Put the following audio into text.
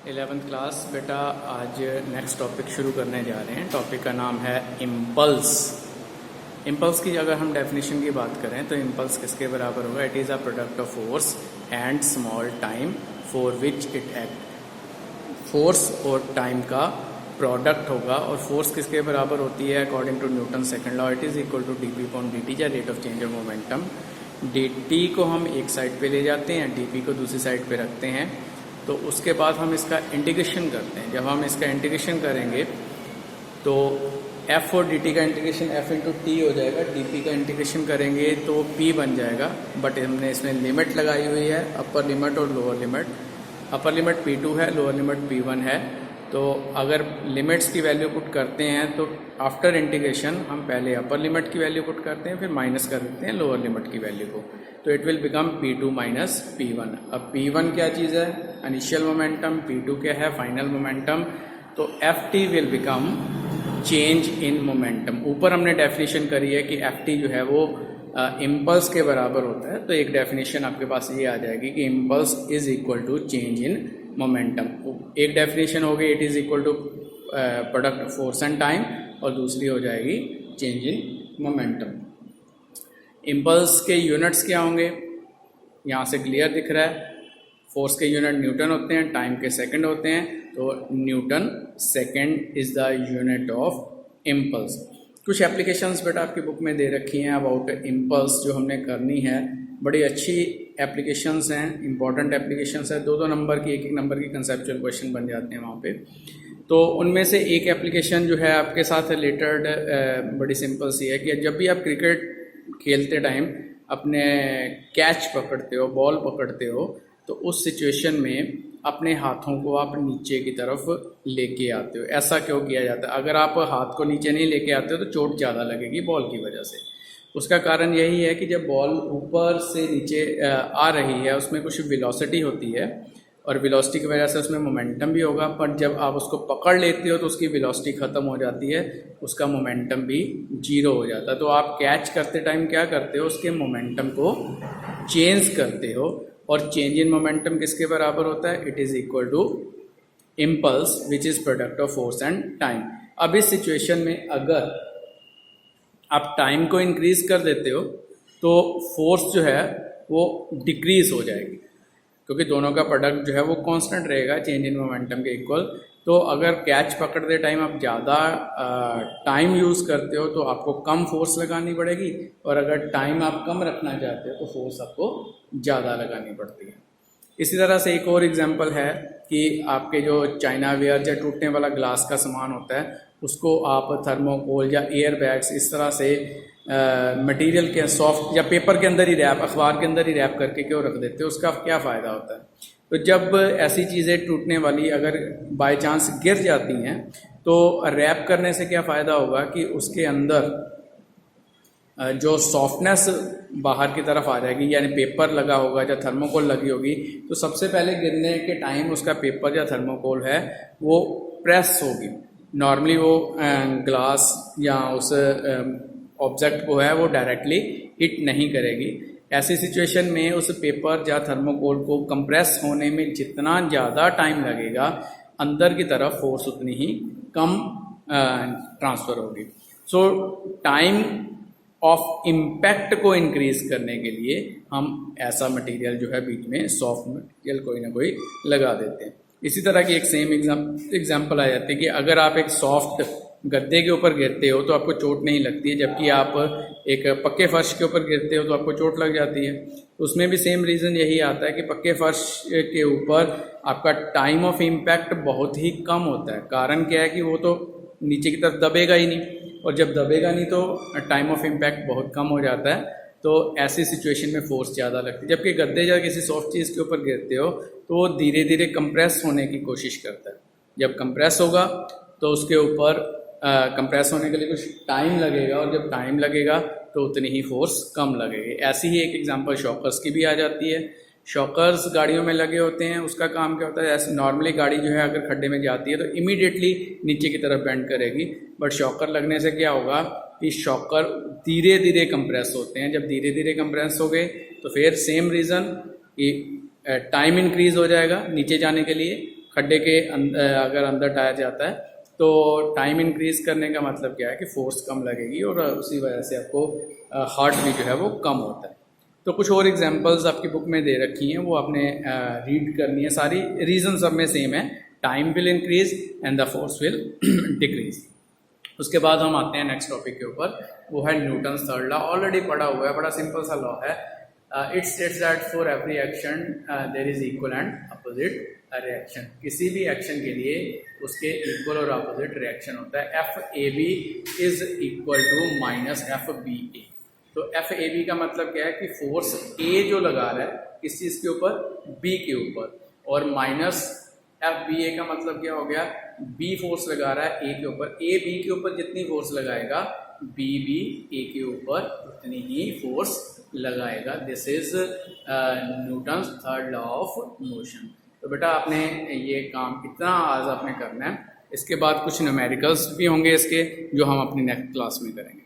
11th class बेटा, आज next topic शुरू करने जा रहे हैं। टॉपिक का नाम है इम्पल्स। इम्पल्स की अगर हम डेफिनेशन की बात करें तो इम्पल्स किसके बराबर होगा? It is a product of force and small time for which it act. Force और टाइम का प्रोडक्ट होगा। और फोर्स किसके बराबर होती है? According to Newton second law, it is equal to dp/dt या rate of change of momentum. dt को हम एक साइड पे ले जाते हैं, dp को दूसरी साइड पे रखते हैं, तो उसके बाद हम इसका इंटीग्रेशन करते हैं। जब हम इसका इंटीग्रेशन करेंगे तो f और dt का इंटीग्रेशन f इंटू टी हो जाएगा, dp का इंटीग्रेशन करेंगे तो p बन जाएगा। बट हमने इसमें लिमिट लगाई हुई है, अपर लिमिट और lower limit. Upper limit p2 है, लोअर लिमिट p1 है। तो अगर लिमिट्स की वैल्यू पुट करते हैं तो आफ्टर इंटीग्रेशन हम पहले अपर लिमिट की वैल्यू पुट करते हैं, फिर माइनस कर देते हैं लोअर लिमिट की वैल्यू को, तो it will become p2 minus p1। अब p1 क्या चीज़ है? Initial momentum. p2 क्या है? Final momentum. तो ft will become change in momentum. ऊपर हमने डेफिनेशन करी है कि ft जो है वो इम्पल्स के बराबर होता है। तो एक डेफिनेशन आपके पास ये आ जाएगी कि impulse is equal to change in momentum. एक डेफिनेशन होगी it is equal to product force and time, और दूसरी हो जाएगी चेंज इन मोमेंटम। इम्पल्स के यूनिट्स क्या होंगे? यहाँ से क्लियर दिख रहा है। फोर्स के यूनिट न्यूटन होते हैं, टाइम के सेकंड होते हैं। तो Newton second is the unit of impulse. कुछ एप्लीकेशंस बेटा आपकी बुक में दे रखी हैं अबाउट इम्पल्स, जो हमने करनी है। बड़ी अच्छी एप्लीकेशंस हैं, इंपॉर्टेंट एप्लीकेशंस हैं। 2-2 नंबर की, 1-1 नंबर की कंसेप्चुअल क्वेश्चन बन जाते हैं वहाँ पे। तो उनमें से एक एप्लीकेशन जो है आपके साथ रिलेटेड बड़ी सिंपल सी है कि जब भी आप क्रिकेट खेलते टाइम अपने कैच पकड़ते हो, बॉल पकड़ते हो, तो उस सिचुएशन में अपने हाथों को आप नीचे की तरफ लेके आते हो। ऐसा क्यों किया जाता है? अगर आप हाथ को नीचे नहीं लेके आते हो तो चोट ज़्यादा लगेगी बॉल की वजह से। उसका कारण यही है कि जब बॉल ऊपर से नीचे आ रही है, उसमें कुछ वेलोसिटी होती है, और वेलोसिटी की वजह से उसमें मोमेंटम भी होगा। पर जब आप उसको पकड़ लेते हो तो उसकी वेलोसिटी ख़त्म हो जाती है, उसका मोमेंटम भी जीरो हो जाता है। तो आप कैच करते टाइम क्या करते हो? उसके मोमेंटम को चेंज करते हो। और चेंज इन मोमेंटम किसके बराबर होता है? It is equal to impulse which is product of force and time. अब इस सिचुएशन में अगर आप टाइम को इंक्रीज कर देते हो तो फोर्स जो है वो डिक्रीज हो जाएगी, क्योंकि दोनों का प्रोडक्ट जो है वो कांस्टेंट रहेगा चेंज इन मोमेंटम के इक्वल। तो अगर कैच पकड़ते टाइम आप ज़्यादा टाइम यूज़ करते हो तो आपको कम फोर्स लगानी पड़ेगी, और अगर टाइम आप कम रखना चाहते हो तो फोर्स आपको ज़्यादा लगानी पड़ती है। इसी तरह से एक और एग्जांपल है कि आपके जो चाइना वेयर या टूटने वाला ग्लास का सामान होता है, उसको आप थर्मोकोल या एयर बैग्स इस तरह से मटेरियल के सॉफ्ट या पेपर के अंदर ही रैप, अखबार के अंदर ही रैप करके क्यों रख देते हो? उसका क्या फ़ायदा होता है? तो जब ऐसी चीज़ें टूटने वाली अगर बाय चांस गिर जाती हैं तो रैप करने से क्या फ़ायदा होगा कि उसके अंदर जो सॉफ्टनेस बाहर की तरफ आ जाएगी, यानी पेपर लगा होगा या थर्मोकोल लगी होगी, तो सबसे पहले गिरने के टाइम उसका पेपर या थर्मोकोल है वो प्रेस होगी। नॉर्मली वो ग्लास या उस ऑब्जेक्ट को है वो डायरेक्टली हिट नहीं करेगी। ऐसी सिचुएशन में उस पेपर या थर्मोकोल को कंप्रेस होने में जितना ज़्यादा टाइम लगेगा, अंदर की तरफ फोर्स उतनी ही कम ट्रांसफ़र होगी। सो टाइम ऑफ इम्पैक्ट को इंक्रीज करने के लिए हम ऐसा मटेरियल जो है बीच में सॉफ्ट मटेरियल कोई ना कोई लगा देते हैं। इसी तरह की एक सेम एग्जांपल आ जाती है कि अगर आप एक सॉफ्ट गद्दे के ऊपर गिरते हो तो आपको चोट नहीं लगती है, जबकि आप एक पक्के फर्श के ऊपर गिरते हो तो आपको चोट लग जाती है। उसमें भी सेम रीज़न यही आता है कि पक्के फर्श के ऊपर आपका टाइम ऑफ इम्पैक्ट बहुत ही कम होता है। कारण क्या है कि वो तो नीचे की तरफ दबेगा ही नहीं, और जब दबेगा नहीं तो टाइम ऑफ इम्पैक्ट बहुत कम हो जाता है। तो ऐसी सिचुएशन में फोर्स ज़्यादा लगती है। जबकि गद्दे या किसी सॉफ्ट चीज़ के ऊपर गिरते हो तो वो धीरे धीरे कंप्रेस होने की कोशिश करता है। जब कंप्रेस होगा तो उसके ऊपर कंप्रेस होने के लिए कुछ टाइम लगेगा, और जब टाइम लगेगा तो उतनी ही फोर्स कम लगेगी। ऐसी ही एक एग्जांपल शॉकर्स की भी आ जाती है। शॉकर्स गाड़ियों में लगे होते हैं, उसका काम क्या होता है? ऐसे नॉर्मली गाड़ी जो है अगर खड्डे में जाती है तो इमीडिएटली नीचे की तरफ बेंड करेगी, बट शॉकर लगने से क्या होगा कि शॉकर धीरे धीरे कंप्रेस होते हैं। जब धीरे धीरे कंप्रेस हो गए तो फिर सेम रीज़न कि टाइम इंक्रीज हो जाएगा नीचे जाने के लिए, खड्डे के अगर अंदर टायर जाता है तो टाइम इंक्रीज करने का मतलब क्या है कि फोर्स कम लगेगी और उसी वजह से आपको हार्ट भी जो है वो कम होता है। तो कुछ और एग्जांपल्स आपकी बुक में दे रखी हैं, वो आपने रीड करनी है। सारी रीजन सब में सेम है, time will increase and the force will decrease. उसके बाद हम आते हैं नेक्स्ट टॉपिक के ऊपर, वो है न्यूटन्स थर्ड लॉ। ऑलरेडी पढ़ा हुआ है, बड़ा सिंपल सा लॉ है। It states that for every action there is equal and opposite reaction. किसी भी एक्शन के लिए उसके इक्वल और अपोजिट रिएक्शन होता है। F A B is equal to minus F B A. तो एफ ए बी का मतलब क्या है कि फोर्स ए जो लगा रहा है किस चीज़ के ऊपर, बी के ऊपर, और माइनस एफ बी ए का मतलब क्या हो गया, बी फोर्स लगा रहा है ए के ऊपर। ए बी के ऊपर जितनी फोर्स लगाएगा बी भी ए के ऊपर उतनी ही फोर्स लगाएगा। This is Newton's third law of motion. तो बेटा आपने ये काम इतना आज आपने करना है। इसके बाद कुछ न्यूमेरिकल्स भी होंगे इसके, जो हम अपनी नेक्स्ट क्लास में करेंगे।